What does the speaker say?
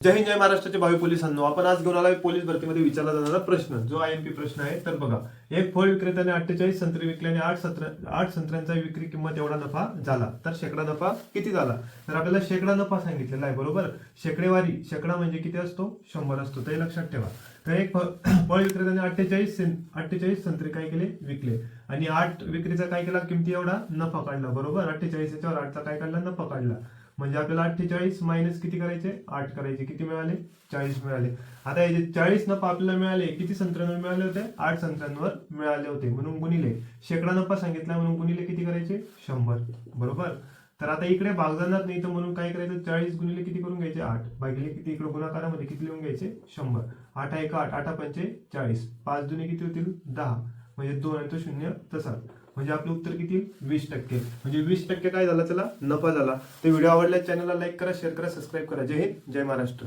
जय हिंद, जय महाराष्ट्राचे भावी पोलिसांनो. आपण आज घेऊन आलोय पोलीस भरतीमध्ये विचारला जाणारा प्रश्न, जो IMP प्रश्न आहे. तर बघा, एक फळ विक्रेत्याने 48 संत्रे विकल्याने 8 संत्र्यांचा विक्री किंमत एवढा नफा झाला, तर शेकडा नफा किती झाला? तर आपल्याला शेकडा नफा सांगितलेला आहे, बरोबर. शेकडेवारी, शेकडा म्हणजे किती असतो? 100 असतो, ते लक्षात ठेवा. तर एक फळ विक्रेत्याने 48 संत्रे काय केले? विकले. आणि 8 विक्रीचा काय केला? किमती एवढा नफा काढला, बरोबर. 48 याच्यावर 8चा काय काढला? नफा काढला. म्हणजे आपल्याला 48 मायनस किती करायचे? 8 करायचे. किती मिळाले? 40 मिळाले. आता हे 40 नफा आपल्याला मिळाले, किती संत्र्यांवर मिळाले होते? 8 संत्र्यांवर मिळाले होते, म्हणून गुणिले शेकडा नफा सांगितला, म्हणून गुणिले किती करायचे? 100, बरोबर. तर आता इकडे भाग जाणार नाही, तर म्हणून काय करायचं? 40 गुणिले किती करून घ्यायचे? 8 भागिले किती? इकडे गुणाकारामध्ये किती लिहून घ्यायचे? 100. 8 1 8, 8 5 40, 5 दुने किती होतील? 10, म्हणजे 2 आणि तो 0 तसा. म्हणजे आपलं उत्तर किती? 20%. म्हणजे 20% काय झाला? त्याला नफा झाला. तर व्हिडिओ आवडल्यास चॅनलला लाईक करा, शेअर करा, सबस्क्राईब करा. जय हिंद, जय महाराष्ट्र.